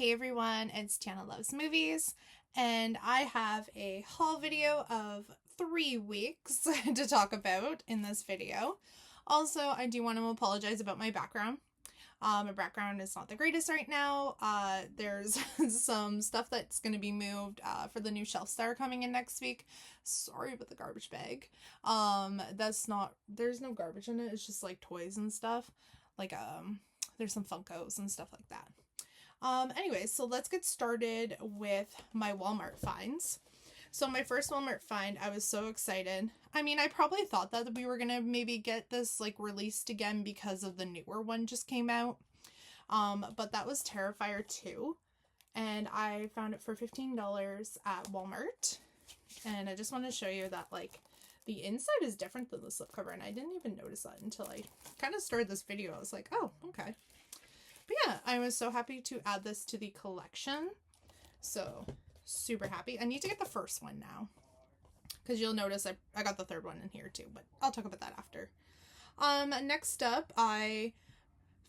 Hey everyone, it's Tiana Loves Movies, and I have a haul video of 3 weeks to talk about in this video. Also, I do want to apologize about my background. My background is not the greatest right now. There's some stuff that's going to be moved for the new shelves that are coming in next week. Sorry about the garbage bag. There's no garbage in it. It's just like toys and stuff. There's some Funkos and stuff like that. Anyway, so let's get started with my Walmart finds. So my first Walmart find, I was so excited. I mean, I probably thought that we were going to maybe get this like released again because of the newer one just came out. But that was Terrifier 2. And I found it for $15 at Walmart. And I just want to show you that like the inside is different than the slipcover. And I didn't even notice that until I kind of started this video. I was like, oh, okay. But yeah, I was so happy to add this to the collection. So super happy. I need to get the first one now, because you'll notice I got the third one in here too, but I'll talk about that after. Next up, I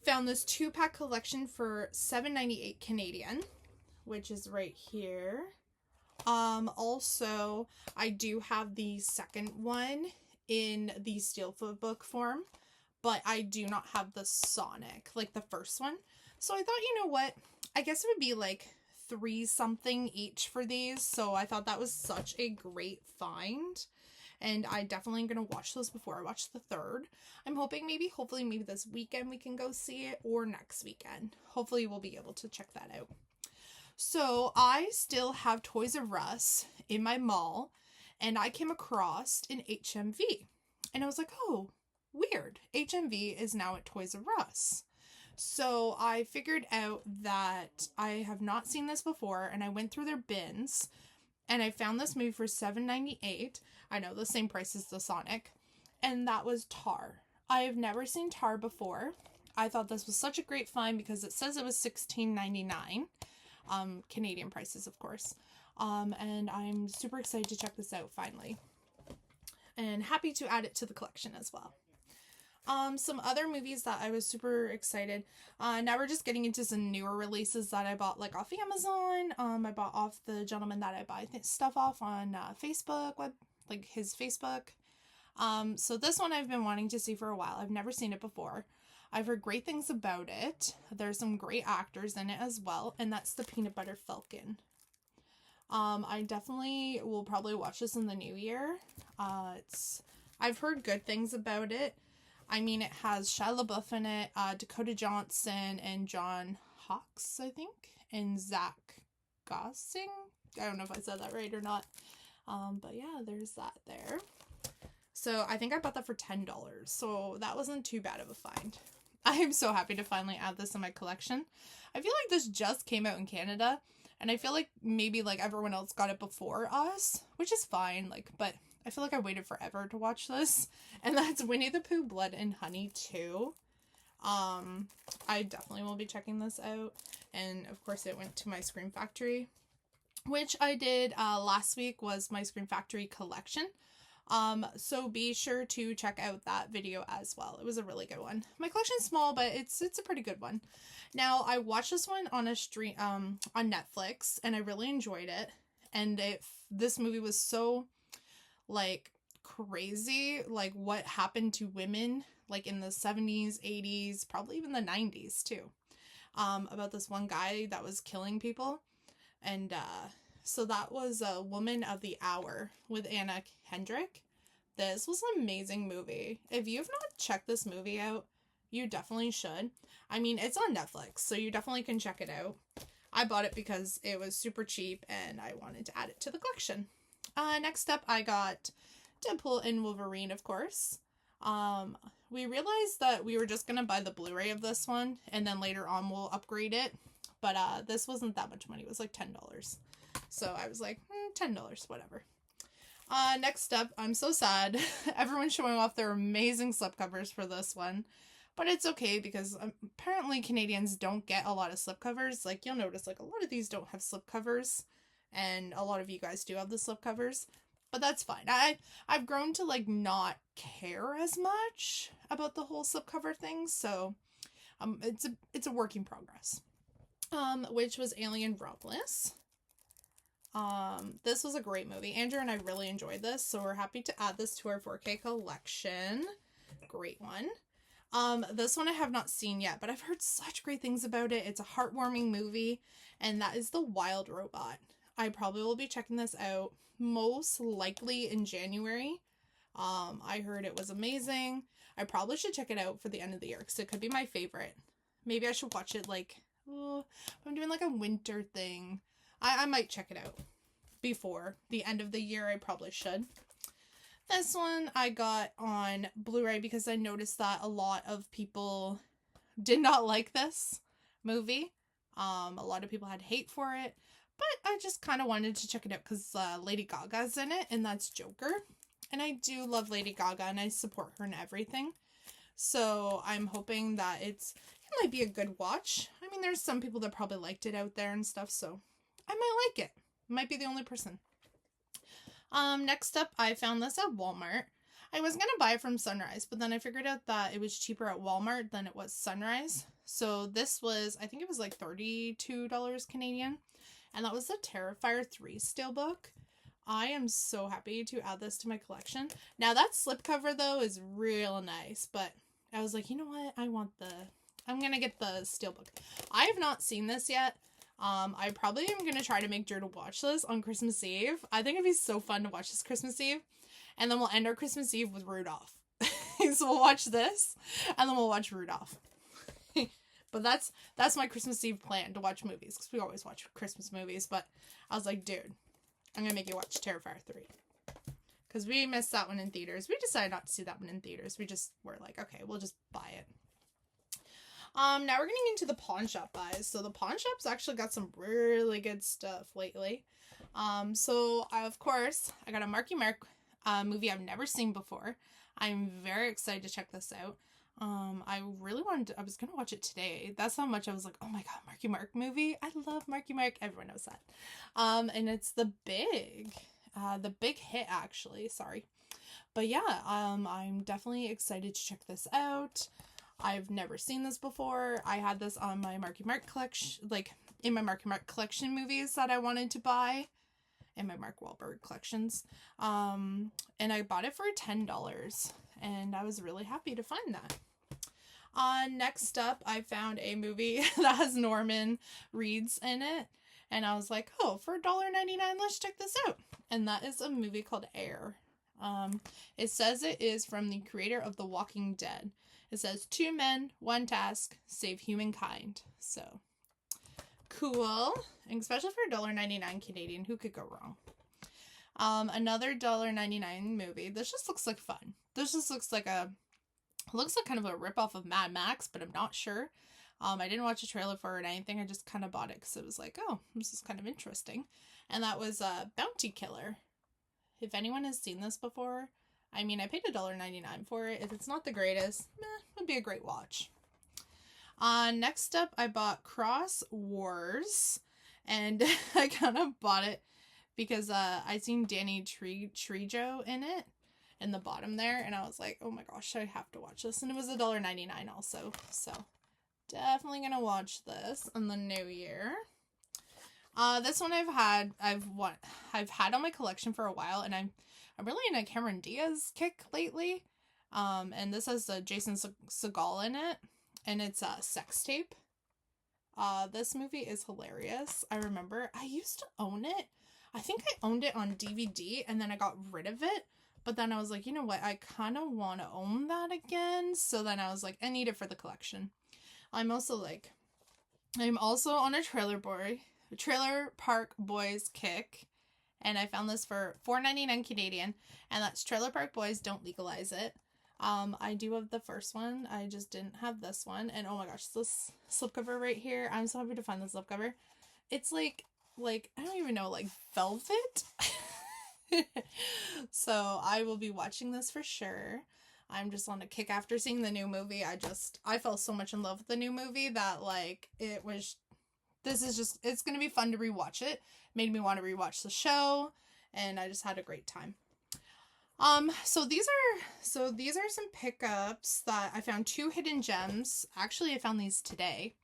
found this 2-pack collection for $7.98 Canadian, which is right here. Also, I do have the second one in the Steelfoot book form, but I do not have the Sonic, like the first one. So I thought, you know what? I guess it would be like $3 something each for these. So I thought that was such a great find. And I definitely am going to watch those before I watch the third. I'm hoping hopefully maybe this weekend we can go see it, or next weekend. Hopefully we'll be able to check that out. So I still have Toys R Us in my mall, and I came across an HMV. And I was like, oh, weird. HMV is now at Toys R Us. So I figured out that I have not seen this before, and I went through their bins, and I found this movie for $7.98. I know, the same price as the Sonic. And that was Tar. I have never seen Tar before. I thought this was such a great find because it says it was $16.99. Canadian prices, of course. And I'm super excited to check this out finally. And happy to add it to the collection as well. Some other movies that I was super excited. Now we're just getting into some newer releases that I bought like off Amazon. I bought off the gentleman that I buy stuff off on Facebook, like his Facebook. So this one I've been wanting to see for a while. I've never seen it before. I've heard great things about it. There's some great actors in it as well, and that's the Peanut Butter Falcon. I definitely will probably watch this in the new year. I've heard good things about it. I mean, it has Shia LaBeouf in it, Dakota Johnson, and John Hawkes, I think, and Zach Gossing. I don't know if I said that right or not. But yeah, there's that there. So I think I bought that for $10, so that wasn't too bad of a find. I am so happy to finally add this in my collection. I feel like this just came out in Canada, and I feel like maybe like everyone else got it before us, which is fine, but I feel like I waited forever to watch this. And that's Winnie the Pooh Blood and Honey 2. I definitely will be checking this out. And of course it went to my Scream Factory, which I did last week was my Scream Factory collection. So be sure to check out that video as well. It was a really good one. My collection's small, but it's a pretty good one. Now, I watched this one on a stream on Netflix, and I really enjoyed it. And this movie was so like crazy, like what happened to women like in the 70s, 80s, probably even the 90s too. About this one guy that was killing people. And so that was a Woman of the Hour with Anna Kendrick. This was an amazing movie. If you've not checked this movie out, you definitely should. I mean, it's on Netflix, so you definitely can check it out. I bought it because it was super cheap and I wanted to add it to the collection. Next up, I got Deadpool and Wolverine, of course. We realized that we were just going to buy the Blu-ray of this one, and then later on we'll upgrade it. But this wasn't that much money. It was like $10. So I was like, $10, whatever. Next up, I'm so sad. Everyone's showing off their amazing slipcovers for this one. But it's okay because apparently Canadians don't get a lot of slipcovers. Like, you'll notice, like, a lot of these don't have slipcovers. And a lot of you guys do have the slipcovers. But that's fine. I've grown to, like, not care as much about the whole slipcover thing. So, it's a work in progress. which was Alien Romulus. This was a great movie. Andrew and I really enjoyed this, so we're happy to add this to our 4K collection. Great one. This one I have not seen yet, but I've heard such great things about it. It's a heartwarming movie, and that is The Wild Robot. I probably will be checking this out most likely in January. I heard it was amazing. I probably should check it out for the end of the year because it could be my favorite. Maybe I should watch it like, oh, I'm doing like a winter thing. I might check it out before the end of the year. I probably should. This one I got on Blu-ray because I noticed that a lot of people did not like this movie. A lot of people had hate for it, but I just kind of wanted to check it out because Lady Gaga's in it, and that's Joker. And I do love Lady Gaga, and I support her in everything. So I'm hoping that it might be a good watch. I mean, there's some people that probably liked it out there and stuff, so I might like it. Might be the only person. Next up, I found this at Walmart. I was going to buy it from Sunrise, but then I figured out that it was cheaper at Walmart than it was Sunrise. So this was, I think it was like $32 Canadian. And that was the Terrifier 3 Steelbook. I am so happy to add this to my collection. Now that slipcover though is real nice, but I was like, you know what? I'm going to get the Steelbook. I have not seen this yet. I probably am going to try to make Drew to watch this on Christmas Eve. I think it'd be so fun to watch this Christmas Eve. And then we'll end our Christmas Eve with Rudolph. So we'll watch this, and then we'll watch Rudolph. But that's my Christmas Eve plan, to watch movies. Because we always watch Christmas movies. But I was like, dude, I'm going to make you watch Terrifier 3. Because we missed that one in theaters. We decided not to see that one in theaters. We just were like, okay, we'll just buy it. Now we're getting into the pawn shop buys. So the pawn shop's actually got some really good stuff lately. So of course, I got a Marky Mark movie I've never seen before. I'm very excited to check this out. I was gonna watch it today. That's how much I was like, oh my god, Marky Mark movie. I love Marky Mark. Everyone knows that. And it's the big hit actually. Sorry. But yeah, I'm definitely excited to check this out. I've never seen this before. I had this on my Marky Mark collection, like in my Marky Mark collection movies that I wanted to buy, in my Mark Wahlberg collections. And I bought it for $10, and I was really happy to find that. Next up, I found a movie that has Norman Reedus in it, and I was like, oh, for $1.99, let's check this out. And that is a movie called Air. It says it is from the creator of The Walking Dead. It says 2 men, 1 task, save humankind. So cool. And especially for $1.99 Canadian, who could go wrong? Another $1.99 movie. This just looks like fun. This just looks like kind of a ripoff of Mad Max, but I'm not sure. I didn't watch a trailer for it or anything. I just kind of bought it because it was like, oh, this is kind of interesting. And that was Bounty Killer. If anyone has seen this before, I mean, I paid $1.99 for it. If it's not the greatest, it'd be a great watch. Next up, I bought Cross Wars, and I kind of bought it because I seen Danny Trejo in it, in the bottom there, and I was like, oh my gosh, I have to watch this. And it was $1.99 also, so definitely gonna watch this in the new year. This one I've had on my collection for a while, and I'm really in a Cameron Diaz kick lately. And this has Jason Segel in it, and it's a Sex Tape. This movie is hilarious. I remember I used to own it. I think I owned it on DVD, and then I got rid of it. But then I was like, you know what? I kind of want to own that again. So then I was like, I need it for the collection. I'm also on a Trailer Park Boys kick. And I found this for $4.99 Canadian. And that's Trailer Park Boys Don't Legalize It. I do have the first one. I just didn't have this one. And oh my gosh, this slipcover right here. I'm so happy to find this slipcover. It's like I don't even know, like velvet. So I will be watching this for sure. I'm just on a kick after seeing the new movie. I fell so much in love with the new movie that it's going to be fun to rewatch it. Made me want to rewatch the show, and I just had a great time. So these are some pickups that I found. 2 hidden gems. Actually, I found these today.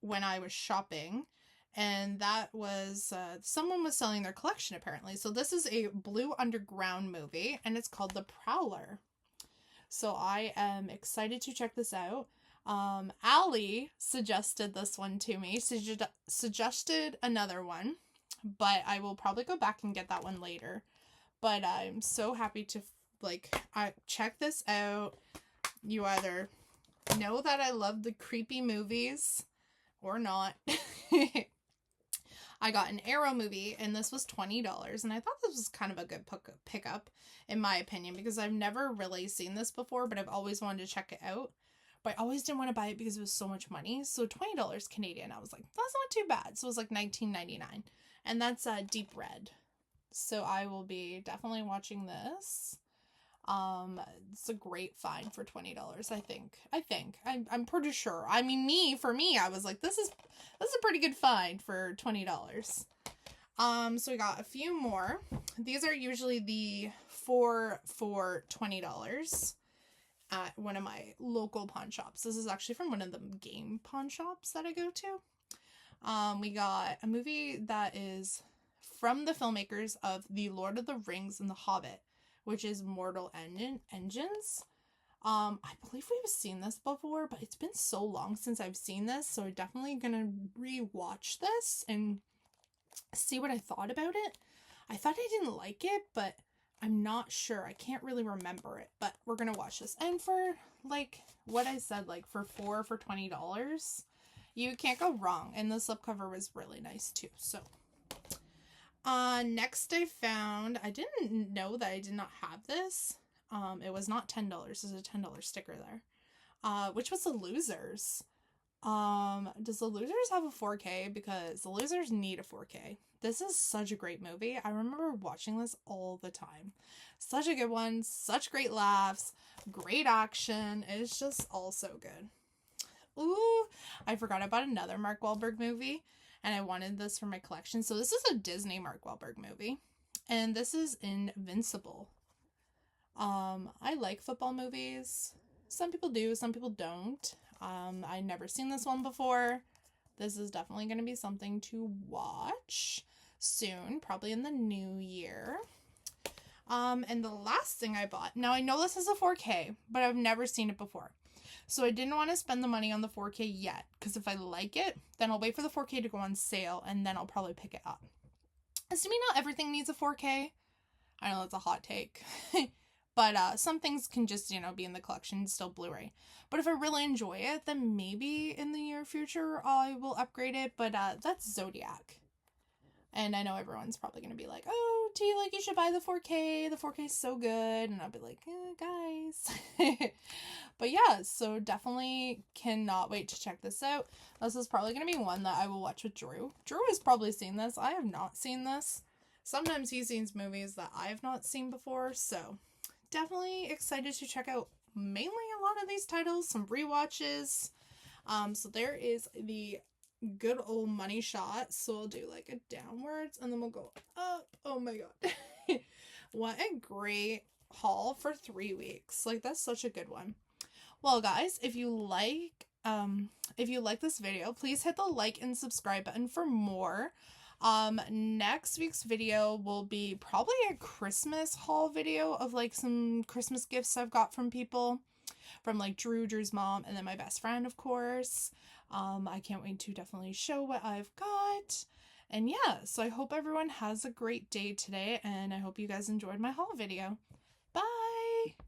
when I was shopping, and that was someone was selling their collection apparently. So this is a Blue Underground movie, and it's called The Prowler. So I am excited to check this out. Allie suggested this one to me, suggested another one, but I will probably go back and get that one later. But I'm so happy to, check this out. You either know that I love the creepy movies or not. I got an Arrow movie, and this was $20, and I thought this was kind of a good pickup, in my opinion, because I've never really seen this before, but I've always wanted to check it out. But I always didn't want to buy it because it was so much money. So $20 Canadian, I was like, that's not too bad. So it was like $19.99, and that's Deep Red. So I will be definitely watching this. It's a great find for $20, I think. I'm pretty sure. I mean, for me, I was like, this is a pretty good find for $20. So we got a few more. These are usually the for $20 at one of my local pawn shops. This is actually from one of the game pawn shops that I go to. We got a movie that is from the filmmakers of The Lord of the Rings and The Hobbit, which is Mortal Engines. I believe we've seen this before, but it's been so long since I've seen this, so I'm definitely gonna re-watch this and see what I thought about it. I thought I didn't like it, but I'm not sure. I can't really remember it, but we're gonna watch this. And for, what I said, for $20, you can't go wrong. And the slipcover was really nice, too, so... next I found, I didn't know that I did not have this. It was not $10. There's a $10 sticker there. Which was The Losers. Does The Losers have a 4K? Because The Losers need a 4K. This is such a great movie. I remember watching this all the time. Such a good one. Such great laughs. Great action. It's just all so good. Ooh, I forgot about another Mark Wahlberg movie. And I wanted this for my collection. So this is a Disney Mark Wahlberg movie. And this is Invincible. I like football movies. Some people do, some people don't. I'd never seen this one before. This is definitely going to be something to watch soon, probably in the new year. And the last thing I bought, now I know this is a 4K, but I've never seen it before. So I didn't want to spend the money on the 4K yet, because if I like it, then I'll wait for the 4K to go on sale, and then I'll probably pick it up. Assuming not everything needs a 4K. I know that's a hot take. But some things can just, be in the collection, still Blu-ray. But if I really enjoy it, then maybe in the near future I will upgrade it. But that's Zodiac. And I know everyone's probably going to be like, oh, T, you should buy the 4K. The 4K is so good. And I'll be like, guys. But yeah, so definitely cannot wait to check this out. This is probably going to be one that I will watch with Drew. Drew has probably seen this. I have not seen this. Sometimes he sees movies that I have not seen before. So definitely excited to check out mainly a lot of these titles, some rewatches. So there is the good old money shot. So we'll do a downwards and then we'll go up. Oh my god. What a great haul for 3 weeks. That's such a good one. Well, guys, if you like this video, please hit the like and subscribe button for more. Next week's video will be probably a Christmas haul video of some Christmas gifts I've got from people, from Drew's mom, and then my best friend, of course. I can't wait to definitely show what I've got. And yeah, so I hope everyone has a great day today, and I hope you guys enjoyed my haul video.